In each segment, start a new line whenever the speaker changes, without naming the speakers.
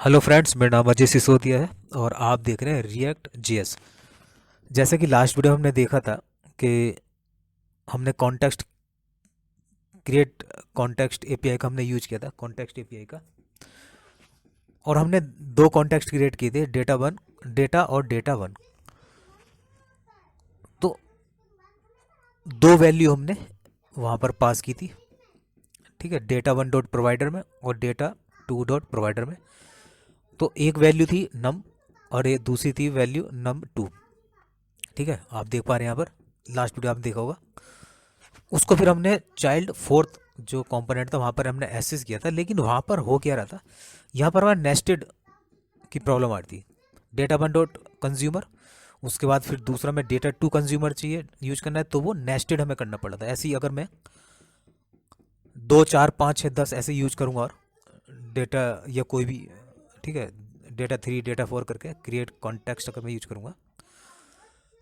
Hello friends, मेरा नाम अजय सिसोदिया है और आप देख रहे हैं रिएक्ट जीएस। जैसे कि लास्ट वीडियो हमने देखा था कि हमने कॉन्टेक्स्ट क्रिएट कॉन्टेक्स्ट एपीआई का हमने यूज किया था, कॉन्टेक्स्ट एपीआई का। और हमने दो कॉन्टेक्स्ट क्रिएट किए थे, डेटा वन, डेटा और डेटा वन। तो दो वैल्यू हमने वहाँ पर पास की थी, ठीक है, डेटा वन डॉट प्रोवाइडर में और डेटा टू डॉट प्रोवाइडर में। तो एक वैल्यू थी नम और एक दूसरी थी वैल्यू नम टू। ठीक है, आप देख पा रहे हैं यहाँ पर, लास्ट वीडियो आपने देखा होगा। उसको फिर हमने चाइल्ड फोर्थ जो कंपोनेंट था वहाँ पर हमने एसेस किया था, लेकिन वहाँ पर हो क्या रहा था, यहाँ पर हमारा नेस्टेड की प्रॉब्लम आ रही थी। डेटा वन डॉट कंज्यूमर, उसके बाद फिर दूसरा में डेटा टू कंज्यूमर चाहिए यूज करना है, तो वो नेस्टेड हमें करना पड़ा था। ऐसे ही अगर मैं 2 4 5 6 10 ऐसे यूज करूँगा और डेटा या कोई भी, ठीक है, डेटा थ्री डेटा फोर करके क्रिएट कॉन्टेक्स्ट अगर मैं यूज करूँगा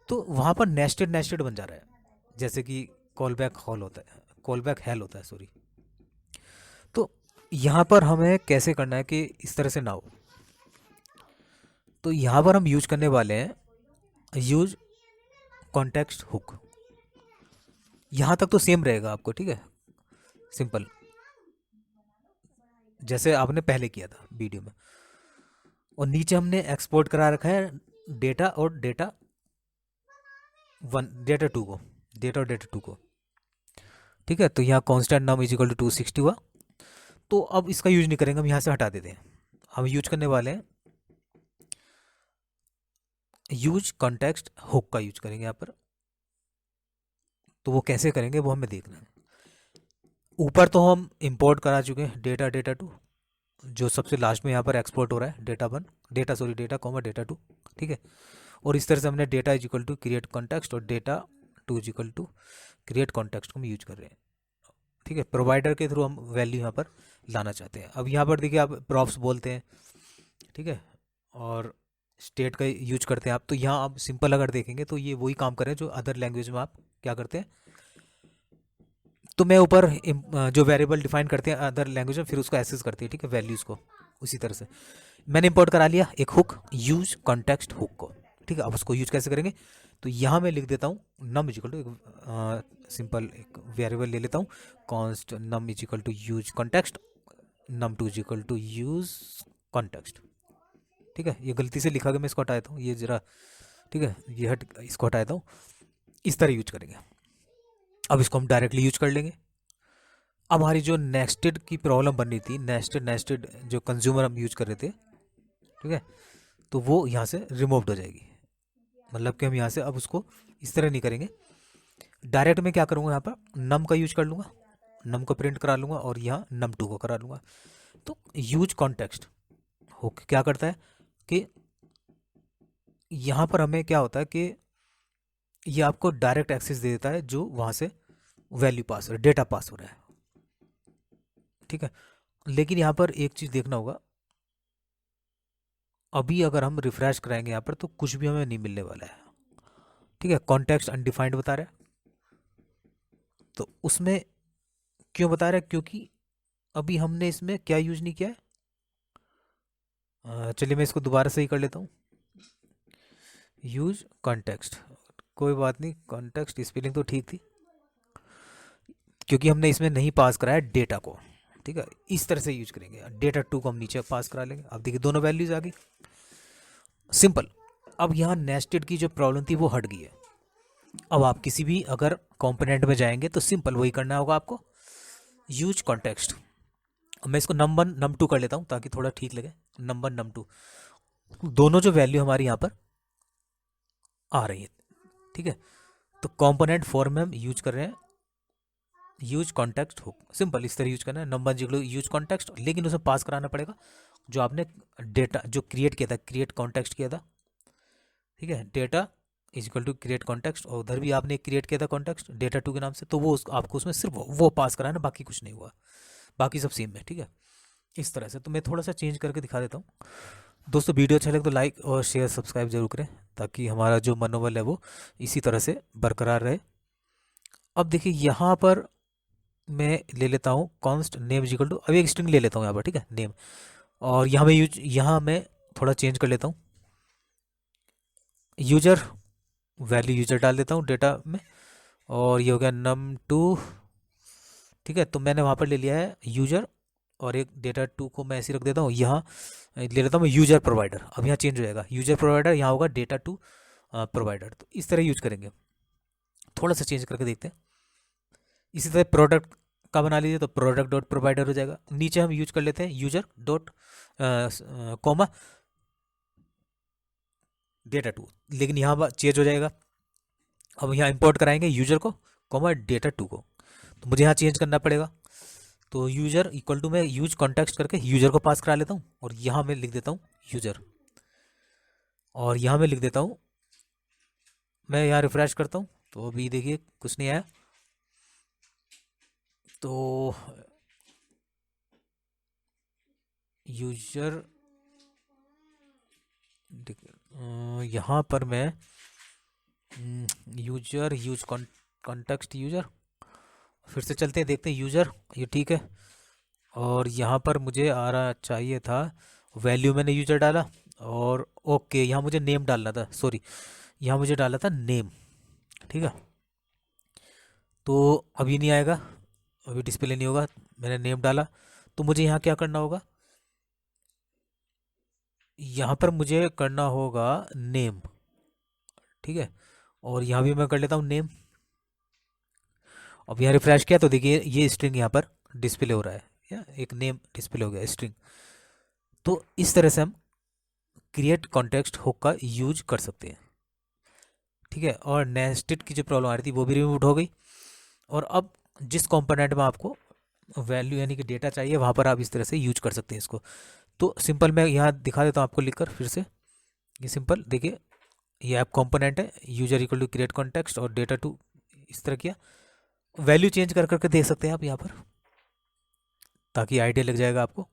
तो वहाँ पर नेस्टेड नेस्टेड बन जा रहा है। जैसे कि कॉल बैक हॉल होता है, कॉल बैक हेल होता है, सॉरी। तो यहाँ पर हमें कैसे करना है कि इस तरह से ना हो। तो यहाँ पर हम यूज करने वाले हैं यूज कॉन्टेक्स्ट हुक। यहाँ तक तो सेम रहेगा आपको, ठीक है, सिंपल, जैसे आपने पहले किया था वीडियो में। और नीचे हमने एक्सपोर्ट करा रखा है डेटा और डेटा वन, डेटा टू को, डेटा और डेटा टू को। ठीक है, तो यहाँ constant num is equal to 260 हुआ। तो अब इसका यूज नहीं करेंगे, हम यहाँ से हटा देते हैं। हम यूज करने वाले हैं यूज कॉन्टेक्स्ट हुक का यूज करेंगे यहाँ पर। तो वो कैसे करेंगे वो हमें देखना है। ऊपर तो हम इंपोर्ट करा चुके हैं डेटा डेटा टू, जो सबसे लास्ट में यहाँ पर एक्सपोर्ट हो रहा है, data one, data sorry data comma data two. ठीक है, और इस तरह से हमने data is equal to create context और data two is equal to create context को हम यूज कर रहे हैं। ठीक है, प्रोवाइडर के थ्रू हम वैल्यू यहाँ पर लाना चाहते हैं। अब यहाँ पर देखिए आप प्रॉप्स बोलते हैं, ठीक है, और स्टेट का यूज करते हैं आप। तो यहाँ आप सिंपल अगर देखेंगे तो ये वही काम कर रहे हैं जो अदर लैंग्वेज में आप क्या करते हैं। तो मैं ऊपर जो वेरिएबल डिफाइन करते हैं अदर लैंग्वेज में, फिर उसको एक्सेस करते हैं, ठीक है, वैल्यूज़ को। उसी तरह से मैंने इंपोर्ट करा लिया एक हुक, यूज कॉन्टेक्स्ट हुक को। ठीक है, अब उसको यूज कैसे करेंगे, तो यहाँ मैं लिख देता हूँ नम इजिकल टू, सिंपल एक वेरिएबल ले लेता हूँ, const num is equal to use context, num two is equal to use context. ठीक है, ये गलती से लिखा गया, मैं इसको हटा देता हूँ, ये जरा, ठीक है, ये हट, इसको हटा देता हूँ। इस तरह यूज करेंगे। अब इसको हम डायरेक्टली यूज कर लेंगे। अब हमारी जो नेस्टेड की प्रॉब्लम बन रही थी, नेस्टेड नेस्टेड जो कंज्यूमर हम यूज कर रहे थे, ठीक है, तो वो यहाँ से रिमूव्ड हो जाएगी। मतलब कि हम यहाँ से अब उसको इस तरह नहीं करेंगे। डायरेक्ट में क्या करूँगा, यहाँ पर नम का यूज कर लूँगा, नम को प्रिंट करा लूँगा और यहाँ नम टू को करा लूँगा। तो यूज कॉन्टेक्स्ट हो क्या करता है कि यहाँ पर हमें क्या होता है कि ये आपको डायरेक्ट एक्सेस दे देता है जो वहाँ से वैल्यू पास हो रहा है, डेटा पास हो रहा है। ठीक है, लेकिन यहाँ पर एक चीज़ देखना होगा, अभी अगर हम रिफ्रेश कराएंगे यहाँ पर तो कुछ भी हमें नहीं मिलने वाला है। ठीक है, कॉन्टेक्स्ट अनडिफाइंड बता रहा है। तो उसमें क्यों बता रहा है, क्योंकि अभी हमने इसमें क्या यूज नहीं किया है। चलिए मैं इसको दोबारा सही कर लेता हूँ, यूज कॉन्टेक्स्ट, कोई बात नहीं, कॉन्टेक्स्ट स्पेलिंग तो ठीक थी, क्योंकि हमने इसमें नहीं पास कराया डेटा को। ठीक है, इस तरह से यूज करेंगे, डेटा टू को हम नीचे पास करा लेंगे। अब देखिए दोनों वैल्यूज आ गई, सिंपल। अब यहाँ नेस्टेड की जो प्रॉब्लम थी वो हट गई है। अब आप किसी भी अगर कंपोनेंट में जाएंगे तो सिंपल वही करना होगा आपको, यूज कॉन्टेक्स्ट। मैं इसको नम वन नम टू कर लेता हूँ ताकि थोड़ा ठीक लगे, नम वन नम टू, दोनों जो वैल्यू हमारी यहाँ पर आ रही है। ठीक है, तो कंपोनेंट फॉर्म में हम यूज कर रहे हैं यूज कॉन्टेक्स्ट हुक, सिंपल इस तरह यूज करना है, नंबर जिगलो यूज कॉन्टेक्स्ट, लेकिन उसे पास कराना पड़ेगा जो आपने डेटा जो क्रिएट किया था, क्रिएट कॉन्टेक्स्ट किया था। ठीक है, data is equal to create context, और उधर भी आपने क्रिएट किया था कॉन्टेक्स्ट डेटा टू के नाम से, तो वो आपको उसमें सिर्फ वो पास कराना, बाकी कुछ नहीं हुआ, बाकी सब सेम है। ठीक है, इस तरह से। तो मैं थोड़ा सा चेंज करके दिखा देता हूँ। दोस्तों वीडियो अच्छा लगे तो लाइक और शेयर सब्सक्राइब जरूर करें, ताकि हमारा जो मनोबल है वो इसी तरह से बरकरार रहे। अब देखिए यहाँ पर मैं ले लेता हूँ const name is equal to, अब एक स्ट्रिंग ले लेता हूँ यहाँ पर, ठीक है, नेम, और यहाँ मैं थोड़ा चेंज कर लेता हूँ, यूजर वैल्यू यूजर डाल देता हूँ डेटा में, और ये हो गया num2। ठीक है, तो मैंने वहाँ पर ले लिया है यूजर, और एक डेटा टू को मैं ऐसे रख देता हूँ, यहाँ ले लेता हूँ मैं यूजर प्रोवाइडर। अब यहाँ चेंज हो जाएगा, यूजर प्रोवाइडर यहाँ होगा डेटा टू प्रोवाइडर। तो इस तरह यूज करेंगे, थोड़ा सा चेंज करके देखते हैं। इसी तरह प्रोडक्ट का बना लीजिए, तो प्रोडक्ट डॉट प्रोवाइडर हो जाएगा। नीचे हम यूज कर लेते हैं user dot comma data two, लेकिन यहाँ चेंज हो जाएगा। अब यहाँ इंपोर्ट कराएंगे यूजर को कॉमा डेटा टू को, तो मुझे यहाँ चेंज करना पड़ेगा। तो यूजर इक्वल टू मैं यूज कॉन्टेक्स्ट करके यूजर को पास करा लेता हूँ, और यहाँ मैं लिख देता हूँ यूजर, और यहाँ मैं लिख देता हूँ, मैं यहाँ रिफ्रेश करता हूँ तो अभी देखिए कुछ नहीं आया। तो यूजर यहाँ पर मैं यूजर यूज कॉन्टेक्स्ट यूजर, फिर से चलते हैं देखते हैं यूजर, ये ठीक है। और यहाँ पर मुझे आ रहा चाहिए था वैल्यू, मैंने यूजर डाला, और ओके यहाँ मुझे नेम डालना था, सॉरी यहाँ मुझे डाला था नेम। ठीक है, तो अभी नहीं आएगा, अभी डिस्प्ले नहीं होगा, मैंने नेम डाला। तो मुझे यहाँ क्या करना होगा, यहाँ पर मुझे करना होगा नेम। ठीक है, और यहाँ भी मैं कर लेता हूँ नेम। अब यहाँ रिफ्रेश किया तो देखिए ये स्ट्रिंग यहाँ पर डिस्प्ले हो रहा है, या एक नेम डिस्प्ले हो गया स्ट्रिंग। तो इस तरह से हम क्रिएट कॉन्टेक्स्ट हुक का यूज कर सकते हैं। ठीक है, और नेस्टेड की जो प्रॉब्लम आ रही थी वो भी रिमूव हो गई। और अब जिस कंपोनेंट में आपको वैल्यू यानी कि डेटा चाहिए वहाँ पर आप इस तरह से यूज कर सकते हैं इसको। तो सिंपल मैं यहाँ दिखा देता हूँ आपको लिखकर फिर से, ये सिंपल देखिए, ये ऐप कंपोनेंट है, user equal to create context और डेटा टू, इस तरह किया। वैल्यू चेंज कर करके देख सकते हैं आप यहाँ पर, ताकि आइडिया लग जाएगा आपको।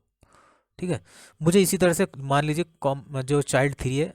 ठीक है, मुझे इसी तरह से मान लीजिए कॉम जो चाइल्ड थ्री है